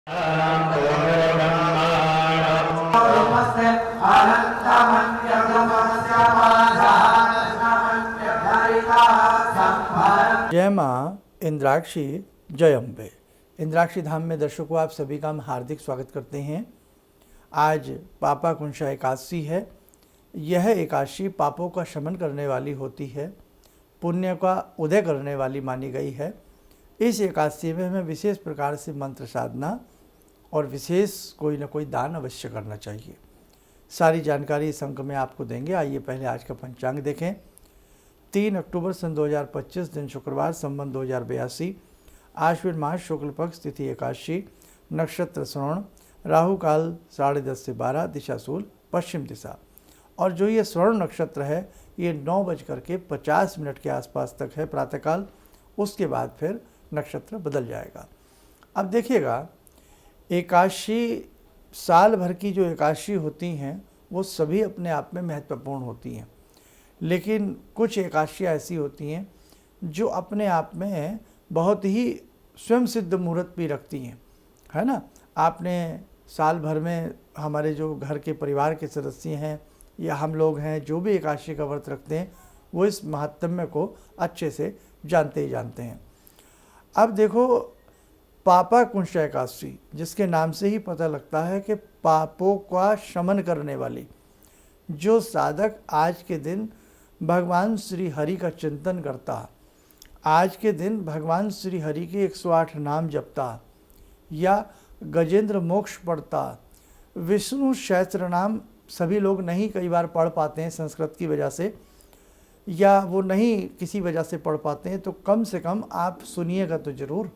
जय माँ इंद्राक्षी, जय अम्बे। इंद्राक्षी धाम में दर्शकों आप सभी का हम हार्दिक स्वागत करते हैं। आज पापा कुंशा एकादशी है। यह एकादशी पापों का शमन करने वाली होती है, पुण्य का उदय करने वाली मानी गई है। इस एकादशी में हमें विशेष प्रकार से मंत्र साधना और विशेष कोई न कोई दान अवश्य करना चाहिए। सारी जानकारी इस अंक में आपको देंगे। आइए पहले आज का पंचांग देखें। 3 अक्टूबर सन 2025 दिन शुक्रवार, संवत 2082, आश्विन मास शुक्ल पक्ष, तिथि एकादशी, नक्षत्र श्रवण, राहु काल 10:30 से 12, दिशा शूल पश्चिम दिशा। और जो ये स्वर्ण नक्षत्र है ये 9:50 के आसपास तक है प्रातःकाल। उसके बाद फिर नक्षत्र बदल जाएगा। अब देखिएगा, एकादशी साल भर की जो एकादशी होती हैं वो सभी अपने आप में महत्वपूर्ण होती हैं, लेकिन कुछ एकादशियाँ ऐसी होती हैं जो अपने आप में बहुत ही स्वयं सिद्ध मुहूर्त भी रखती हैं, है ना। आपने साल भर में हमारे जो घर के परिवार के सदस्य हैं या हम लोग हैं, जो भी एकादशी का व्रत रखते हैं वो इस महात्म्य को अच्छे से जानते ही जानते हैं। अब देखो, पापा कुंशा एकादशी, जिसके नाम से ही पता लगता है कि पापों का शमन करने वाली, जो साधक आज के दिन भगवान श्री हरि का चिंतन करता, आज के दिन भगवान श्री हरि के 108 नाम जपता या गजेंद्र मोक्ष पढ़ता, विष्णु सहस्त्र नाम सभी लोग नहीं कई बार पढ़ पाते हैं संस्कृत की वजह से, या वो नहीं किसी वजह से पढ़ पाते हैं, तो कम से कम आप सुनिएगा तो ज़रूर।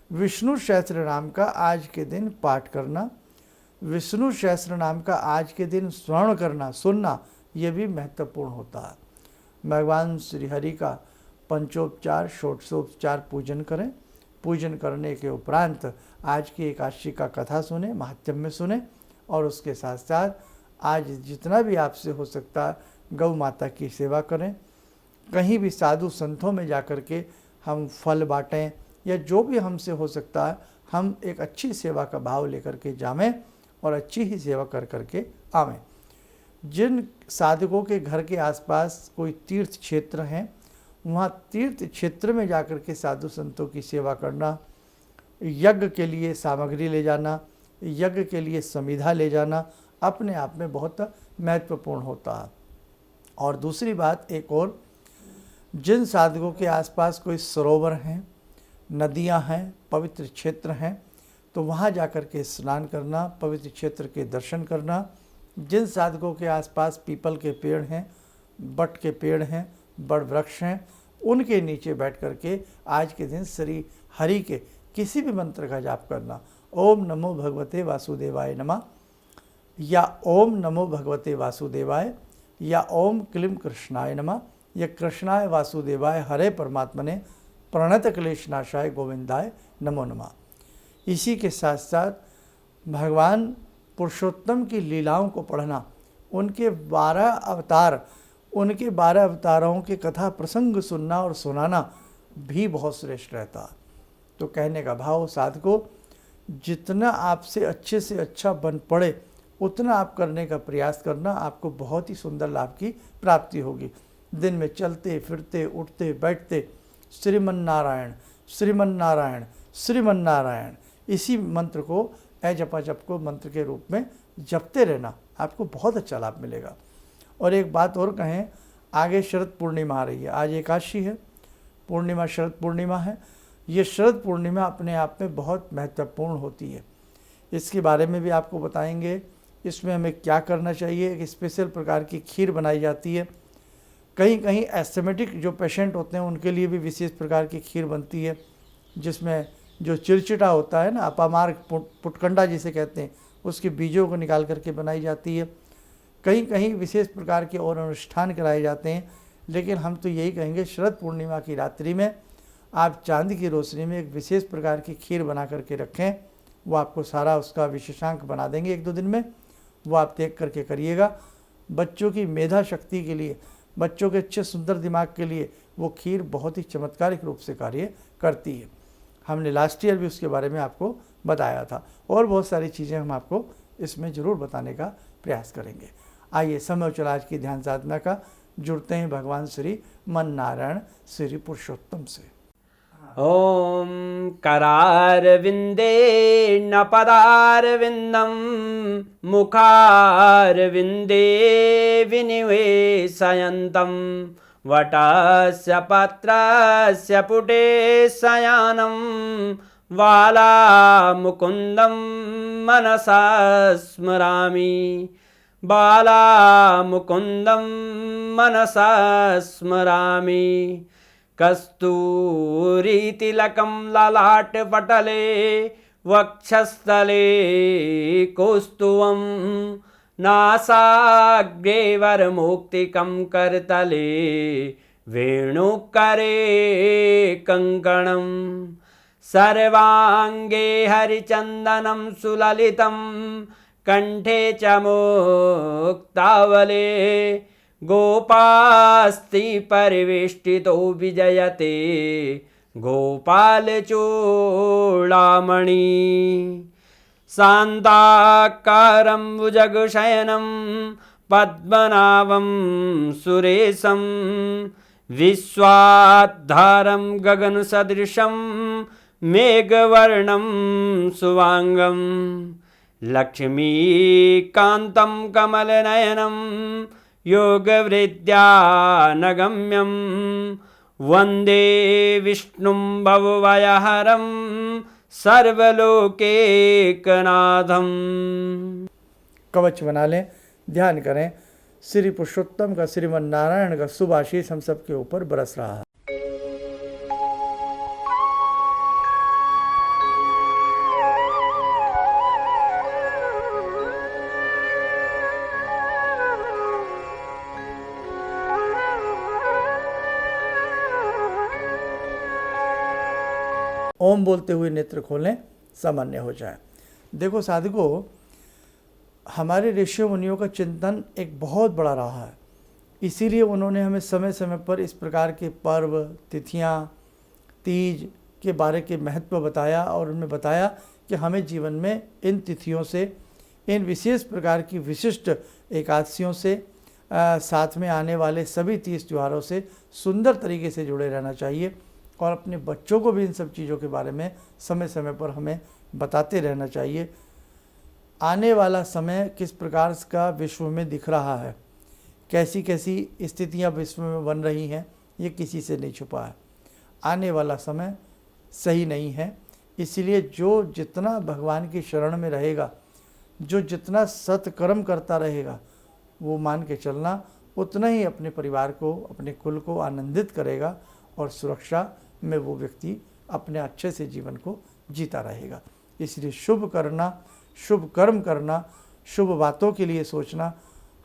विष्णु सहस्त्र नाम का आज के दिन पाठ करना, विष्णु सहस्त्र नाम का आज के दिन स्मरण करना, सुनना, ये भी महत्वपूर्ण होता है। भगवान श्री हरि का पंचोपचार षोडशोपचार पूजन करें। पूजन करने के उपरांत आज की एकादशी का कथा सुने, महात्म्य सुने, और उसके साथ साथ आज जितना भी आपसे हो सकता है गौ माता की सेवा करें। कहीं भी साधु संतों में जाकर के हम फल बाँटें, या जो भी हमसे हो सकता है हम एक अच्छी सेवा का भाव लेकर के जावें और अच्छी ही सेवा कर करके आवें। जिन साधकों के घर के आसपास कोई तीर्थ क्षेत्र हैं, वहाँ तीर्थ क्षेत्र में जाकर के साधु संतों की सेवा करना, यज्ञ के लिए सामग्री ले जाना, यज्ञ के लिए समिधा ले जाना अपने आप में बहुत महत्वपूर्ण होता है। और दूसरी बात एक और, जिन साधकों के आसपास कोई सरोवर हैं, नदियां हैं, पवित्र क्षेत्र हैं, तो वहाँ जाकर के स्नान करना, पवित्र क्षेत्र के दर्शन करना। जिन साधकों के आसपास पीपल के पेड़ हैं, बट के पेड़ हैं, बड़ वृक्ष हैं, उनके नीचे बैठ कर के आज के दिन श्री हरि के किसी भी मंत्र का जाप करना। ओम नमो भगवते वासुदेवाय नमः, या ओम नमो भगवते वासुदेवाय, या ओम क्लीं कृष्णाय नमः, या कृष्णाय वासुदेवाय हरे परमात्मने प्रणत क्लेशनाशाय गोविंदाय नमो नमः। इसी के साथ साथ भगवान पुरुषोत्तम की लीलाओं को पढ़ना, उनके 12 अवतार, उनके 12 अवतारों के कथा प्रसंग सुनना और सुनाना भी बहुत श्रेष्ठ रहता। तो कहने का भाव, साधकों, जितना आपसे अच्छे से अच्छा बन पड़े उतना आप करने का प्रयास करना, आपको बहुत ही सुंदर लाभ की प्राप्ति होगी। दिन में चलते फिरते उठते बैठते श्रीमन नारायण श्रीमन नारायण श्रीमन नारायण, इसी मंत्र को जपा जप को मंत्र के रूप में जपते रहना, आपको बहुत अच्छा लाभ मिलेगा। और एक बात और कहें, आगे शरद पूर्णिमा आ रही है। आज एकादशी है, पूर्णिमा शरद पूर्णिमा है। ये शरद पूर्णिमा अपने आप में बहुत महत्वपूर्ण होती है। इसके बारे में भी आपको बताएंगे। इसमें हमें क्या करना चाहिए। एक स्पेशल प्रकार की खीर बनाई जाती है। कहीं कहीं एस्थमेटिक जो पेशेंट होते हैं उनके लिए भी विशेष प्रकार की खीर बनती है, जिसमें जो चिड़चिटा होता है ना, अपामार्ग पुटकंडा जिसे कहते हैं, उसके बीजों को निकाल करके बनाई जाती है। कहीं कहीं विशेष प्रकार के और अनुष्ठान कराए जाते हैं। लेकिन हम तो यही कहेंगे, शरद पूर्णिमा की रात्रि में आप चांदी की रोशनी में एक विशेष प्रकार की खीर बना करके रखें। वो आपको सारा उसका विशेषांक बना देंगे 1-2 दिन में। वो आप देख करके करिएगा। बच्चों की मेधा शक्ति के लिए, बच्चों के अच्छे सुंदर दिमाग के लिए वो खीर बहुत ही चमत्कारिक रूप से कार्य करती है। हमने लास्ट ईयर भी उसके बारे में आपको बताया था। और बहुत सारी चीज़ें हम आपको इसमें ज़रूर बताने का प्रयास करेंगे। आइए समय और आज की ध्यान साधना का जुड़ते हैं भगवान श्री मन नारायण श्री पुरुषोत्तम से। ॐ करारविन्दे न पदारविन्दं मुखारविन्दे विनिवेशयन्तं वटस्य पत्रस्य पुटे शयनं बालामुकुन्दं मनसा स्मरामि बालामुकुन्दं मनसा स्मरामि कस्तूरीतिलकं ललाटपटले वक्षस्थले कौस्तुभं नासाग्रे वरमौक्तिकं करतले वेणुकरे कङ्कणं सर्वाङ्गे हरिचन्दनं सुललितं कण्ठे च मुक्तावले गोपास्ति परिवेष्टितो विजयते गोपालचूडामणि शान्ताकारं भुजगशयनं पद्मनाभं सुरेशं विश्वाधारं गगनसदृशं मेघवर्णं शुभांगं लक्ष्मीकान्तं कमलनयनं योगवृद्ध्यानगम्यं वन्दे विष्णुं भवभयहरं सर्वलोकैकनाथं। कवच बना लें, ध्यान करें, श्री पुरुषोत्तम का श्रीमन नारायण का शुभ आशीष हम सबके ऊपर बरस रहा है। ओम बोलते हुए नेत्र खोलें, सामान्य हो जाए। देखो साधकों, हमारे ऋषि मुनियों का चिंतन एक बहुत बड़ा रहा है, इसीलिए उन्होंने हमें समय समय पर इस प्रकार के पर्व, तिथियां, तीज के बारे के महत्व बताया और उनमें बताया कि हमें जीवन में इन तिथियों से, इन विशेष प्रकार की विशिष्ट एकादशियों से, साथ में आने वाले सभी तीज त्योहारों से सुंदर तरीके से जुड़े रहना चाहिए और अपने बच्चों को भी इन सब चीज़ों के बारे में समय समय पर हमें बताते रहना चाहिए। आने वाला समय किस प्रकार का विश्व में दिख रहा है, कैसी कैसी स्थितियां विश्व में बन रही हैं, ये किसी से नहीं छुपा है। आने वाला समय सही नहीं है, इसलिए जो जितना भगवान की शरण में रहेगा, जो जितना सत्कर्म करता रहेगा, वो मान के चलना उतना ही अपने परिवार को, अपने कुल को आनंदित करेगा और सुरक्षा में वो व्यक्ति अपने अच्छे से जीवन को जीता रहेगा। इसलिए शुभ करना, शुभ कर्म करना, शुभ बातों के लिए सोचना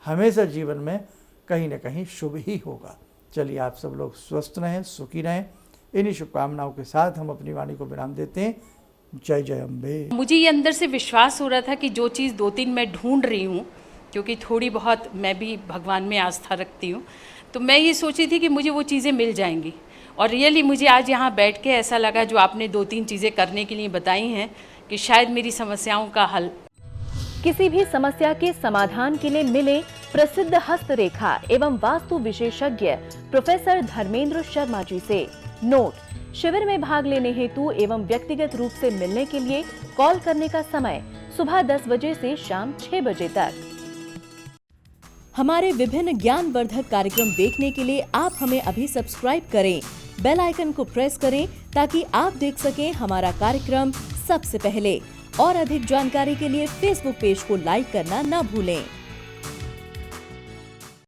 हमेशा जीवन में कहीं ना कहीं शुभ ही होगा। चलिए, आप सब लोग स्वस्थ रहें, सुखी रहें। इन्हीं शुभकामनाओं के साथ हम अपनी वाणी को विराम देते हैं। जय जय अम्बे। मुझे ये अंदर से विश्वास हो रहा था कि जो चीज़ 2-3 मैं ढूंढ रही हूँ, क्योंकि थोड़ी बहुत मैं भी भगवान में आस्था रखती हूँ, तो मैं ये सोची थी कि मुझे वो चीज़ें मिल जाएंगी। और रियली मुझे आज यहाँ बैठ के ऐसा लगा, जो आपने 2-3 चीज़ें करने के लिए बताई हैं, कि शायद मेरी समस्याओं का हल। किसी भी समस्या के समाधान के लिए मिले प्रसिद्ध हस्तरेखा एवं वास्तु विशेषज्ञ प्रोफेसर धर्मेंद्र शर्मा जी से। नोट: शिविर में भाग लेने हेतु एवं व्यक्तिगत रूप से मिलने के लिए कॉल करने का समय सुबह 10 बजे से शाम 6 बजे तक। हमारे विभिन्न ज्ञानवर्धक कार्यक्रम देखने के लिए आप हमें अभी सब्सक्राइब करें, बेल आइकन को प्रेस करें ताकि आप देख सकें हमारा कार्यक्रम सबसे पहले। और अधिक जानकारी के लिए फेसबुक पेज को लाइक करना न भूलें।